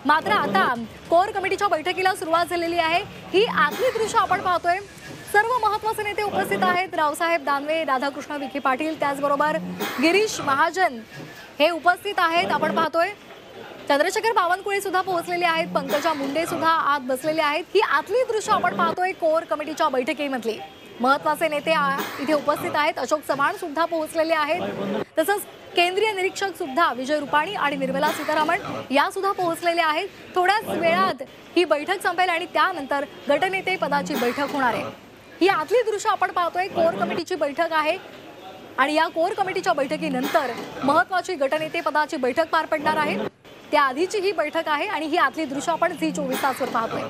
मात्र आता कोर कमिटीच्या बैठकीला सुरुवात झालेली आहे। ही आतली दृश्य आपण पाहतोय। सर्व महत्त्वाचे नेते उपस्थित आहेत। रावसाहेब दानवे, राधाकृष्ण विखे पाटील, त्याचबरोबर गिरीश महाजन हे उपस्थित आहेत। आपण पाहतोय चंद्रशेखर बावनकुळे सुद्धा पोहोचलेले आहेत। पंकजा मुंडे सुद्धा आत बसलेले आहेत। ही आतली दृश्य आपण पाहतोय कोर कमिटीच्या बैठकीमधली। महत्त्वाचे नेते इथे उपस्थित आहेत। अशोक चव्हाण सुद्धा पोहोचलेले आहेत। तसंच केंद्रीय निरीक्षक सुद्धा विजय रुपाणी आणि निर्मला सीतारामन या सुद्धा पोहोचलेल्या आहेत। थोड्याच वेळात ही बैठक संपेल आणि त्यानंतर गटनेते पदाची बैठक होणार आहे। ही आतली दृश्य आपण पाहतोय। कोर कमिटीची बैठक आहे आणि या कोर कमिटीच्या बैठकीनंतर महत्त्वाची गटनेते पदाची बैठक पार पडणार आहे। त्याआधीची ही बैठक आहे आणि ही आतली दृश्य आपण झी 24 तासवर पाहतोय।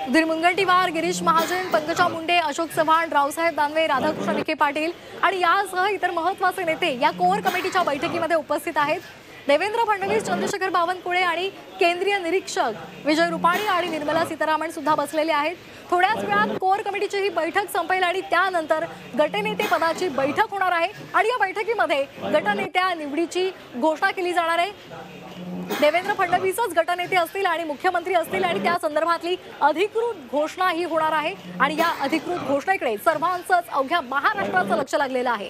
सुधीर मुनगंटीवार, गिरीश महाजन, पंकजा मुंडे, अशोक चव्हाण, रावसाहेब दानवे, राधाकृष्ण विखे पाटील आणि यासह इतर महत्त्वाचे नेते या कोर कमिटीच्या बैठकीमध्ये उपस्थित आहेत। देवेंद्र फडणवीस, चंद्रशेखर बावनकुळे आणि केंद्रीय निरीक्षक विजय रुपाणी आणि निर्मला सीतारामन सुद्धा बसलेले आहेत। थोड्याच वेळात कोर कमिटीची ही बैठक संपेल आणि त्यानंतर गटनेते पदाची बैठक होणार आहे आणि या बैठकीमध्ये गटनेत्या निवडीची घोषणा केली जाणार आहे। देवेंद्र फडणवीसच गटनेते असतील आणि मुख्यमंत्री असतील आणि त्या संदर्भातली अधिकृत घोषणा ही होणार आहे आणि या अधिकृत घोषणेकडे सर्वांचंच अवघ्या महाराष्ट्राचं लक्ष लागलेलं आहे।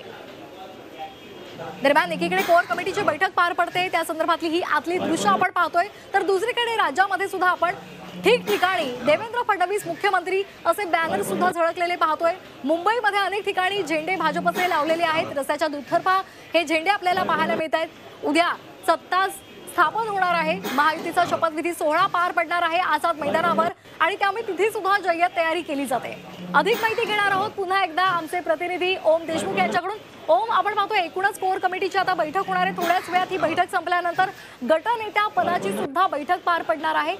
दरम्यान एकीकडे कोर कमिटीची बैठक पार पडते, त्या संदर्भातली ही आतली दृश्य आपण पाहतोय, तर दुसरीकडे राज्यामध्ये सुद्धा आपण ठिकठिकाणी देवेंद्र फडणवीस मुख्यमंत्री असे बॅनर सुद्धा झळकलेले पाहतोय। मुंबईमध्ये अनेक ठिकाणी झेंडे भाजपचे लावलेले आहेत। रस्त्याच्या दुतर्फा हे झेंडे आपल्याला पाहायला मिळत आहेत। उद्या सत्ता स्थापन होणार आहे। महायुतीचा शपथविधी सोहळा पार पडणार आहे आझाद मैदानावर आणि त्यामुळे तिथे सुद्धा जय्यत तयारी केली जाते। अधिक माहिती घेणार आहोत पुन्हा एकदा आमचे प्रतिनिधी ओम देशमुख यांच्याकडून। ओम, आपण पाहतो एकूणच कोर कमिटीची आता बैठक होणार आहे। थोड्याच वेळात ही बैठक संपल्यानंतर गटनेत्या पदाची सुद्धा बैठक पार पडणार आहे।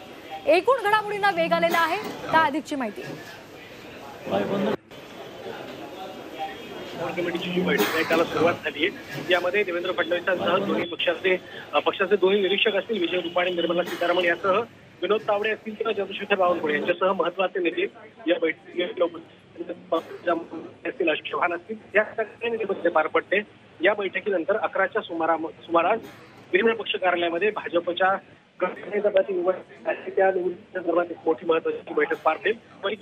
एकूण घडामोडींना वेग आलेला आहे, त्या अधिकची माहिती। कोर कमिटीची जी बैठक आहे त्याला सुरुवात झाली आहे। यामध्ये देवेंद्र फडणवीसांसह दोन्ही पक्षाचे दोन्ही निरीक्षक असतील विजय रुपाणी, निर्मला सीतारामन यासह विनोद तावडे असतील किंवा चंद्रशेखर बावनकुळे यांच्यासह महत्त्वाचे नेते या बैठकीला असतील, अशोक चव्हाण असतील, या सगळ्या नेते पार पडते। या बैठकीनंतर 11च्या सुमारास विविध पक्ष कार्यालयामध्ये भाजपच्या गटनेत्याची निवड त्या निवडीसंदर्भात एक मोठी महत्त्वाची बैठक पार पडेल।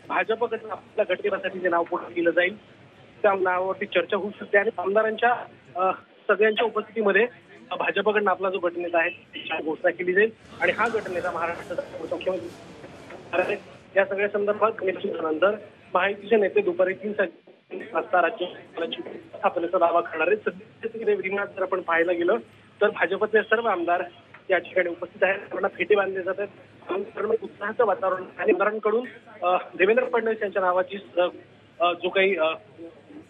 भाजपकडून आपल्या गटनेत्यासाठी जे नाव पुढे केलं जाईल त्या नावावरती चर्चा होऊ शकते आणि आमदारांच्या सगळ्यांच्या उपस्थितीमध्ये भाजपकडून आपला जो गटनेता आहे त्याची घोषणा केली जाईल आणि हा गटनेता महाराष्ट्राचा मुख्यमंत्री या सगळ्या संदर्भात नंतर महायुतीचे नेते दुपारी 3 वाजता राज्यपालांची स्थापनेचा दावा करणार आहेत। सध्या विधिमंडळात जर आपण पाहायला गेलं तर भाजपचे सर्व आमदार या ठिकाणी उपस्थित आहेत। त्यांना फेटे बांधले जात आहेत। उत्साहाचं वातावरण आणि आमदारांकडून देवेंद्र फडणवीस यांच्या नावाची जो काही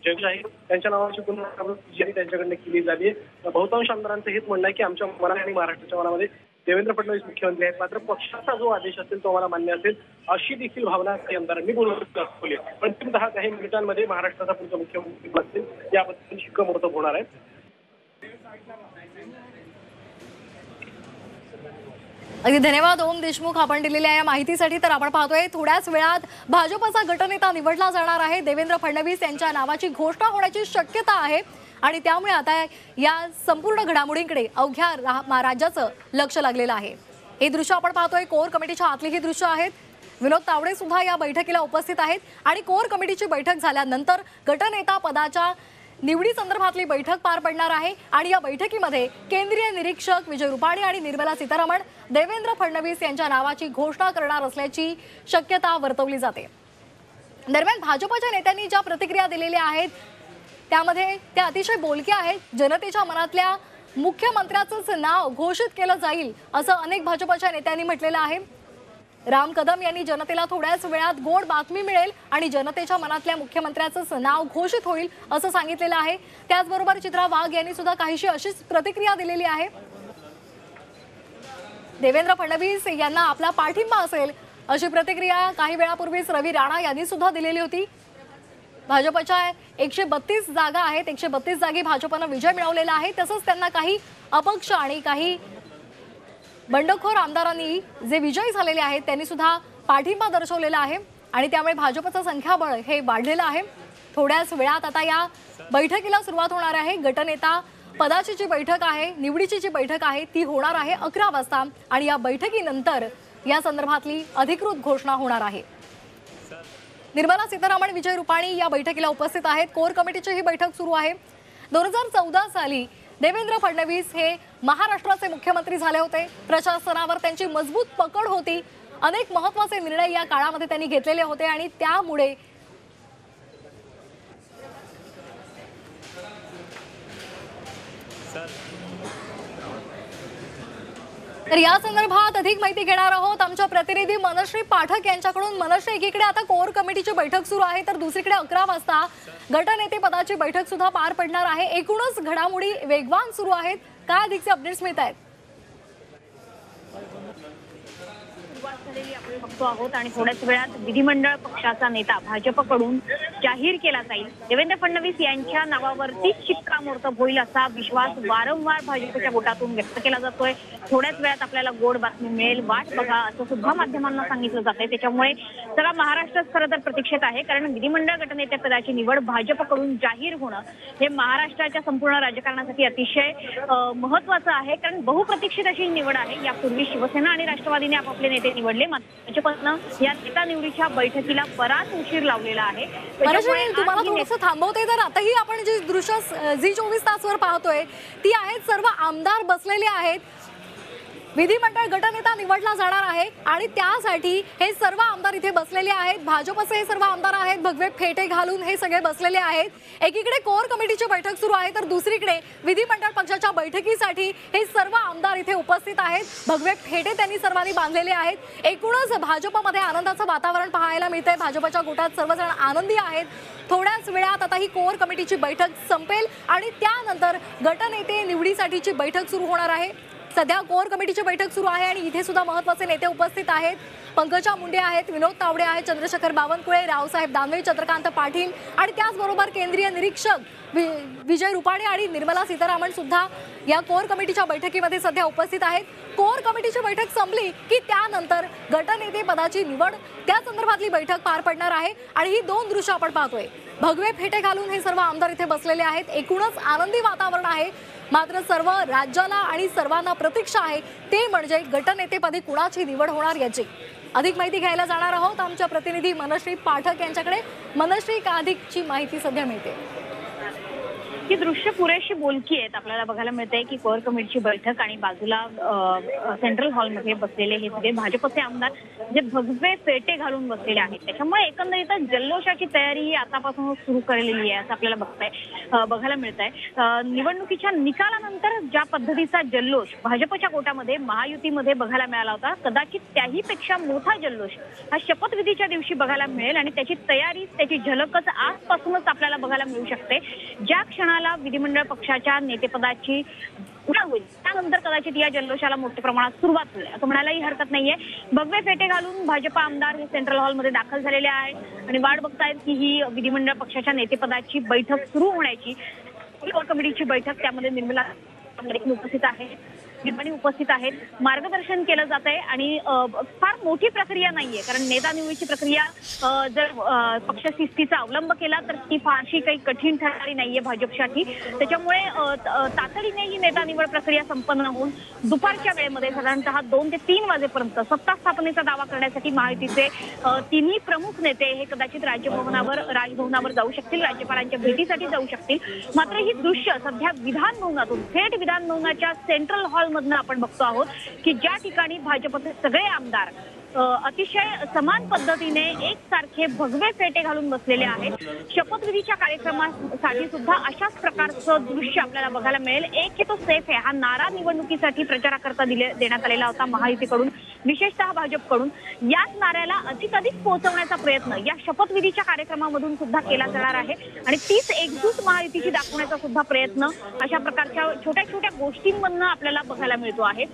जज आहे त्यांच्या नावाची पुन्हा त्यांच्याकडनं केली झाली आहे। बहुतांश आमदारांचं हेच म्हणणं आहे की आमच्या मनात आणि महाराष्ट्राच्या मनामध्ये देवेंद्र फडणवीस मुख्यमंत्री आहेत, मात्र पक्षाचा जो आदेश असेल तो आम्हाला मान्य असेल अशी देखील भावना काही आमदारांनी बोलवली। पण काही मिनिटांमध्ये महाराष्ट्राचा पुढचा मुख्यमंत्री असतील याबद्दल शिक्कामोर्तब होणार आहे। अगदी धन्यवाद ओम देशमुख आपण दिलेल्या या माहितीसाठी। तर आपण पाहतोय थोड्याच वेळात भाजपचा गटनेता निवडला जाणार आहे। देवेंद्र फडणवीस यांच्या नावाची घोषणा होण्याची शक्यता आहे आणि त्यामुळे आता या संपूर्ण घडामोडींकडे अवघ्या राज्याचं लक्ष लागलेलं आहे। हे दृश्य आपण पाहतोय कोर कमिटीच्या आतली ही दृश्य आहेत। विनोद तावडे सुद्धा या बैठकीला उपस्थित आहेत आणि कोर कमिटीची बैठक झाल्यानंतर गटनेता पदाच्या निवडी संदर्भातली बैठक पार पडणार आहे आणि या बैठकीमध्ये केंद्रीय निरीक्षक विजय रुपाणी आणि निर्मला सीतारामन देवेंद्र फडणवीस यांच्या नावाची घोषणा करणार असल्याची शक्यता वर्तवली जाते। दरम्यान भाजपच्या नेत्यांनी ज्या प्रतिक्रिया दिलेल्या आहेत त्यामध्ये त्या अतिशय बोलक्या आहेत। जनतेच्या मनातल्या मुख्यमंत्र्याचंच नाव घोषित केलं जाईल असं अनेक भाजपच्या नेत्यांनी म्हटलेलं आहे। राम कदम यांनी जनतेला थोड्याच वेळात गोड बातमी मिळेल आणि जनतेच्या मनातल्या मुख्यमंत्र्याचंच नाव घोषित होईल असं सांगितलेलं आहे। त्याचबरोबर चित्रा वाघ यांनी सुद्धा काहीशी अशीच प्रतिक्रिया दिलेली आहे। देवेंद्र फडणवीस यांना आपला पाठिंबा असेल अशी प्रतिक्रिया काही वेळापूर्वीच रवी राणा यांनी सुद्धा दिलेली होती। भाजपच्या 132 जागा आहेत, 132 जागी भाजपनं विजय मिळवलेला आहे। तसंच त्यांना काही अपक्ष आणि काही बंडखोर आमदारांनी जे विजयी झालेले आहेत त्यांनी सुद्धा पाठिंबा दर्शवलेला आहे आणि त्यामुळे भाजपचं संख्याबळ हे वाढलेलं आहे। थोड्याच वेळात आता या बैठकीला सुरुवात होणार आहे। गटनेता पदाची जी बैठक आहे, निवडीची जी बैठक आहे ती होणार आहे 11 वाजता आणि या बैठकीनंतर या संदर्भातली अधिकृत घोषणा होणार आहे। निर्मला सीतारामन, विजय रुपाणी या बैठकीला उपस्थित आहेत। कोर कमिटीची ही बैठक सुरू आहे। 2014 साली देवेंद्र फडणवीस हे महाराष्ट्राचे मुख्यमंत्री झाले होते। प्रशासनावर त्यांची मजबूत पकड होती। अनेक महत्त्वाचे निर्णय या काळामध्ये त्यांनी घेतलेले होते आणि त्यामुळे तर या संदर्भात अधिक माहिती घेणार आहोत आमच्या प्रतिनिधी मनश्री पाठक यांच्याकडून। मनश्री, एकीकडे आता कोर कमिटीची बैठक सुरू आहे तर दुसरीकडे 11 वाजता गटनेते पदाची बैठक सुद्धा पार पडणार आहे। एकूणच घडामोडी वेगवान सुरू आहेत। काय अधिकचे अपडेट्स मिळत आहेत? आपण बघतो आहोत आणि थोड्याच वेळात विधिमंडळ पक्षाचा नेता भाजपकडून जाहीर केला जाईल। देवेंद्र फडणवीस यांच्या नावावरती शिक्कामोर्तब होईल असा विश्वास वारंवार भाजपच्या गोटातून व्यक्त केला जातोय। थोड्याच वेळात आपल्याला गोड बातमी मिळेल, वाट बघा असं सुद्धा माध्यमांना सांगितलं जातंय। त्याच्यामुळे सगळा महाराष्ट्रच खरं तर प्रतीक्षेत आहे, कारण विधिमंडळ गटनेतेपदाची निवड भाजपकडून जाहीर होणं हे महाराष्ट्राच्या संपूर्ण राजकारणासाठी अतिशय महत्त्वाचं आहे, कारण बहुप्रतीक्षित अशी निवड आहे। यापूर्वी शिवसेना आणि राष्ट्रवादीने आपापले नेते निवडले, मात्र भाजपनं या नेता निवडीच्या बैठकीला बराच उशीर लावलेला आहे। तुम्हाला थोडंसं थांबवते तर आताही आपण जी दृश्य झी24 तासवर पाहतोय ती आहेत, सर्व आमदार बसलेले आहेत। विधिमंडळ गटनेता निवडला जाणार आहे आणि त्यासाठी हे सर्व आमदार इथे बसलेले आहेत। भाजपचे हे सर्व आमदार आहेत, भगवे फेटे घालून हे सगळे बसलेले आहेत। एकीकडे कोर कमिटीची बैठक सुरू आहे तर दुसरीकडे विधिमंडळ पक्षाच्या बैठकीसाठी हे सर्व आमदार इथे उपस्थित आहेत। भगवे फेटे त्यांनी सर्वांनी बांधलेले आहेत। एकूणच भाजपमध्ये आनंदाचं वातावरण पाहायला मिळतंय। भाजपच्या गोटात सर्वजण आनंदी आहेत। थोड्याच वेळात आता ही कोर कमिटीची बैठक संपेल आणि त्यानंतर गटनेते निवडीसाठीची बैठक सुरू होणार आहे। सध्या कोर कमिटीची बैठक सुरू आहे आणि इथे सुद्धा महत्त्वाचे नेते उपस्थित आहेत। पंकजा मुंडे आहेत, विनोद तावडे आहेत, चंद्रशेखर बावनकुळे, रावसाहेब दानवे, चंद्रकांत पाटील आणि त्याचबरोबर केंद्रीय निरीक्षक विजय रुपाणी आणि निर्मला सीतारामन सुद्धा या कोर कमिटीच्या बैठकीमध्ये सध्या उपस्थित आहेत। कोर कमिटीची बैठक संपली की त्यानंतर गटनेते पदाची निवड त्या संदर्भातली बैठक पार पडणार आहे आणि ही दोन दृश्य आपण पाहतोय। भगवे फेटे घालून हे सर्व आमदार इथे बसलेले आहेत। एकूणच आनंदी वातावरण आहे, मात्र सर्व राज्याला आणि सर्वांना प्रतीक्षा आहे ते म्हणजे गटनेतेपदी कुणाची निवड होणार याची। अधिक माहिती घ्यायला जाणार आहोत आमच्या प्रतिनिधी मनश्री पाठक यांच्याकडे। मनश्री, का अधिकची माहिती सध्या मिळते? ही दृश्य पुरेशी बोलकी आहेत। आपल्याला बघायला मिळतंय की कोर कमिटीची बैठक आणि बाजूला सेंट्रल हॉलमध्ये बसलेले हे सगळे भाजपचे आमदार जे भगवे फेटे घालून बसलेले आहेत। त्याच्यामुळे एकंदरीत जल्लोषाची तयारी ही आतापासून सुरू केलेली आहे असं आपल्याला बघायला मिळतंय। निवडणुकीच्या निकालानंतर ज्या पद्धतीचा जल्लोष भाजपच्या गोटामध्ये महायुतीमध्ये बघायला मिळाला होता, कदाचित त्याहीपेक्षा मोठा जल्लोष हा शपथविधीच्या दिवशी बघायला मिळेल आणि त्याची तयारी, त्याची झलकच आजपासूनच आपल्याला बघायला मिळू शकते। ज्या क्षणाला विधिमंडळ पक्षाच्या नेतेपदाची होईल त्यानंतर कदाचित या जल्लोषाला मोठ्या प्रमाणात सुरुवात होईल असं म्हणायलाही हरकत नाहीये। भगवे फेटे घालून भाजप आमदार हे सेंट्रल हॉलमध्ये दाखल झालेले आहेत आणि वाट बघतायत की ही विधिमंडळ पक्षाच्या नेतेपदाची बैठक सुरू होण्याची। कोर कमिटीची बैठक, त्यामध्ये निर्मला उपस्थित आहे, निर्माणी उपस्थित आहेत, मार्गदर्शन केलं जात आहे आणि फार मोठी प्रक्रिया नाहीये, कारण नेता निवडीची प्रक्रिया जर पक्षशिस्तीचा अवलंब केला तर ती फारशी काही कठीण ठरणारी नाहीये भाजपसाठी। त्याच्यामुळे तातडीने ही नेता निवड प्रक्रिया संपन्न होऊन दुपारच्या वेळेमध्ये साधारणतः 2 ते 3 वाजेपर्यंत सत्ता स्थापनेचा दावा करण्यासाठी महायुतीचे तिन्ही प्रमुख नेते हे कदाचित राजभवनावर जाऊ शकतील, राज्यपालांच्या भेटीसाठी जाऊ शकतील। मात्र ही दृश्य सध्या विधानभवनातून, थेट विधानभवनाच्या सेंट्रल हॉल मधनं आपण बघतो आहोत की ज्या ठिकाणी भाजपचे सगळे आमदार अतिशय समान पद्धतीने एकसारखे भगवे फेटे घालून बसलेले आहेत। शपथविधीच्या कार्यक्रमासाठी सुद्धा अशाच प्रकारचं दृश्य आपल्याला बघायला मिळेल। एक की तो सेफ आहे हा नारा निवडणुकीसाठी प्रचाराकरता देण्यात आलेला होता महायुतीकडून, विशेषतः भाजपकडून। याच नाऱ्याला अधिकाधिक पोहोचवण्याचा प्रयत्न या शपथविधीच्या कार्यक्रमामधून सुद्धा केला जाणार आहे आणि तीच एकजूट महायुतीची दाखवण्याचा सुद्धा प्रयत्न अशा प्रकारच्या छोट्या छोट्या गोष्टींमधनं आपल्याला बघायला मिळतो आहे।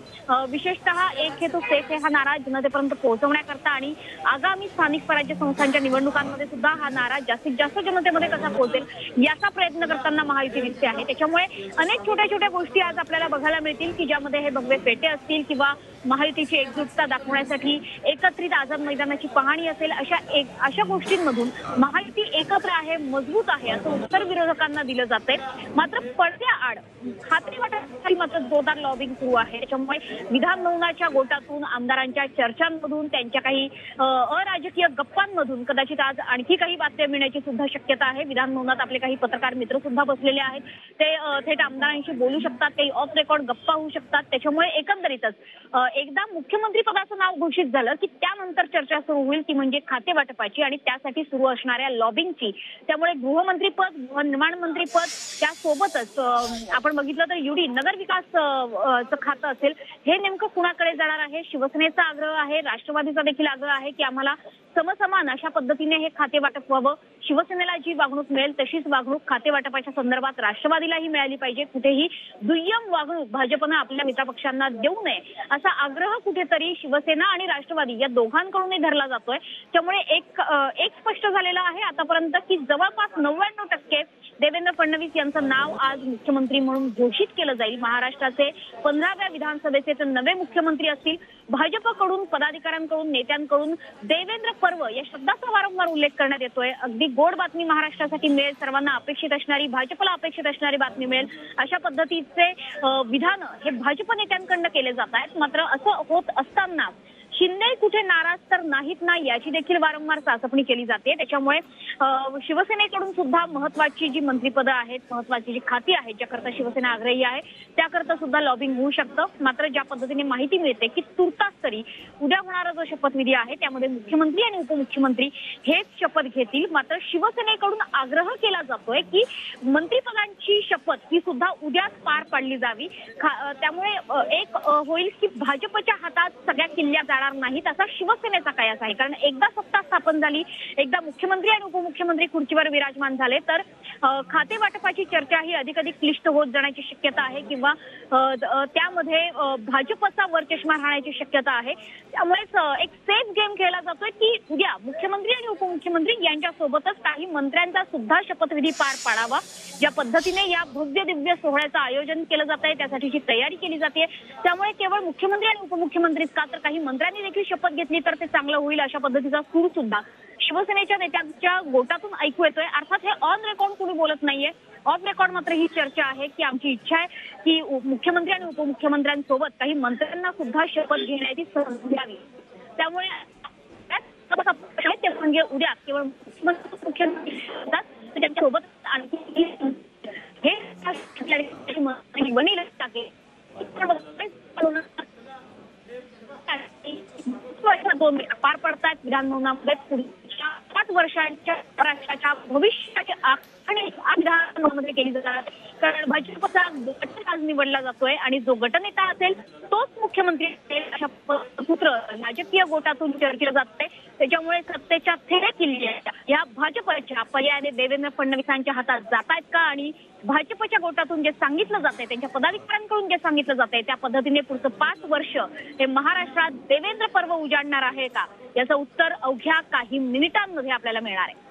विशेषतः एक की तो सेफ आहे हा नारा जनतेपर्यंत पोहोचवण्याकरता आणि आगामी स्थानिक स्वराज्य संस्थांच्या निवडणुकांमध्ये सुद्धा हा नारा जास्तीत जास्त जनतेमध्ये कसा पोहोचेल याचा प्रयत्न करताना महायुती दिसते आहे। त्याच्यामुळे अनेक छोट्या छोट्या गोष्टी आज आपल्याला बघायला मिळतील की ज्यामध्ये हे भगवे पेटे असतील किंवा महायुतीची एकजुटता दाखवण्यासाठी एकत्रित आझाद मैदानाची पाहणी असेल, अशा गोष्टींमधून महायुती एकत्र आहे, मजबूत आहे असं उत्तर विरोधकांना दिलं जातंय. मात्र पडद्याआड खात्री वाटण्यासाठी मात्र जोरदार लॉबिंग सुरू आहे. त्याच्यामुळे विधान भवनाच्या गोटातून आमदारांच्या चर्चांमधून त्यांच्या काही अराजकीय गप्पांमधून कदाचित आज आणखी काही बातम्या मिळण्याची सुद्धा शक्यता आहे. विधान भवनात आपले काही पत्रकार मित्र सुद्धा बसलेले आहेत, ते थेट आमदारांशी बोलू शकतात, काही ऑफ रेकॉर्ड गप्पा होऊ शकतात. त्याच्यामुळे एकंदरीतच एकदा मुख्यमंत्री पदाचं नाव घोषित झालं की त्यानंतर चर्चा सुरू होईल, ती म्हणजे खाते वाटपाची आणि त्यासाठी सुरू असणाऱ्या लॉबिंगची. त्यामुळे गृहमंत्रीपद, गृहनिर्माण मंत्रीपद, त्यासोबतच आपण बघितलं तर युडी नगर विकास खातं असेल, हे नेमकं कुणाकडे जाणार आहे. शिवसेनेचा आग्रह आहे, राष्ट्रवादीचा देखील आग्रह आहे की आम्हाला समसमान अशा पद्धतीने हे खाते वाटप व्हावं. शिवसेनेला जी वागणूक मिळेल तशीच वागणूक खाते वाटपाच्या संदर्भात राष्ट्रवादीलाही मिळाली पाहिजे. कुठेही दुय्यम वागणूक भाजपनं आपल्या मित्रपक्षांना देऊ नये असा आग्रह कुठेतरी शिवसेना आणि राष्ट्रवादी या दोघांकडूनही धरला जातोय. त्यामुळे एक स्पष्ट झालेलं आहे आतापर्यंत की जवळपास 99% देवेंद्र फडणवीस यांचं नाव आज मुख्यमंत्री म्हणून घोषित केलं जाईल. महाराष्ट्राचे 15व्या विधानसभेचे ते नवे मुख्यमंत्री असतील. भाजपकडून, पदाधिकाऱ्यांकडून, नेत्यांकडून देवेंद्र पर्व या शब्दाचा वारंवार उल्लेख करण्यात येतोय. अगदी गोड बातमी महाराष्ट्रासाठी मिळेल, सर्वांना अपेक्षित असणारी, भाजपला अपेक्षित असणारी बातमी मिळेल अशा पद्धतीचे विधान हे भाजप नेत्यांकडनं केले जात आहेत. मात्र असं होत असताना शिंदे कुठे नाराज तर नाहीत ना याची देखील वारंवार चाचपणी केली जाते. त्याच्यामुळे शिवसेनेकडून सुद्धा महत्वाची जी मंत्रिपदं आहेत, महत्वाची जी खाती आहेत, ज्याकरता शिवसेना आग्रही आहे त्याकरता सुद्धा लॉबिंग होऊ शकतं. मात्र ज्या पद्धतीने माहिती मिळते की तुर्तास तरी उद्या होणारा जो शपथविधी आहे त्यामध्ये मुख्यमंत्री आणि उपमुख्यमंत्री हेच शपथ घेतील. मात्र शिवसेनेकडून आग्रह केला जातोय की मंत्रिपदांची शपथ ही सुद्धा उद्याच पार पाडली जावी. त्यामुळे एक होईल की भाजपच्या हातात सगळ्या किल्ल्या नाहीत असा शिवसेनेचा कयास आहे. कारण एकदा सत्ता स्थापन झाली, एकदा मुख्यमंत्री आणि उपमुख्यमंत्री खुर्चीवर विराजमान झाले तर खाते वाटपाची चर्चा ही अधिकाधिक क्लिष्ट होत जाण्याची शक्यता आहे किंवा त्यामध्ये भाजपचा वरचष्मा राहण्याची शक्यता आहे. त्यामुळेच एक सेफ गेम खेळला जातोय की उद्या मुख्यमंत्री आणि उपमुख्यमंत्री यांच्यासोबतच काही मंत्र्यांचा सुद्धा शपथविधी पार पाडावा. ज्या पद्धतीने या भव्य दिव्य सोहळ्याचं आयोजन केलं जात आहे त्यासाठीची तयारी केली जाते. त्यामुळे केवळ मुख्यमंत्री आणि उपमुख्यमंत्रीच का तर काही मंत्र्यांनी देखील शपथ घेतली तर ते चांगलं होईल अशा पद्धतीचा सूर सुद्धा शिवसेनेच्या नेत्यांच्या गोटातून ऐकू येतोय. अर्थात हे ऑन रेकॉर्ड कोणी बोलत नाहीये. ऑफ रेकॉर्ड मात्र ही चर्चा आहे की आमची इच्छा आहे की मुख्यमंत्री आणि उपमुख्यमंत्र्यांसोबत काही मंत्र्यांना सुद्धा शपथ घेण्याची संधी द्यावी. त्यामुळे म्हणजे उद्या केवळ मुख्यमंत्री त्यांच्यासोबत आणखी हे बनेल पार पडतात विधान भवनामध्ये पुढच्या 5 वर्षांच्या महाराष्ट्राच्या भविष्याची आखणी विधान भवनामध्ये केली जाणार. कारण भाजपचा गट आज निवडला जातोय आणि जो गटनेता असेल तोच मुख्यमंत्री असेल अशा सूत्र राजकीय गोटातून चर्चेलं जातंय. त्याच्यामुळे सत्तेच्या थेट किल्ल्या या भाजपच्या पर्यायाने देवेंद्र फडणवीसांच्या हातात जात आहेत का आणि भाजपच्या गोटातून जे सांगितलं जातंय, त्यांच्या पदाधिकाऱ्यांकडून जे सांगितलं जातंय त्या पद्धतीने पुढचं 5 वर्ष हे महाराष्ट्रात देवेंद्र पर्व उजाडणार आहे का याचं उत्तर अवघ्या काही मिनिटांमध्ये आपल्याला मिळणार आहे.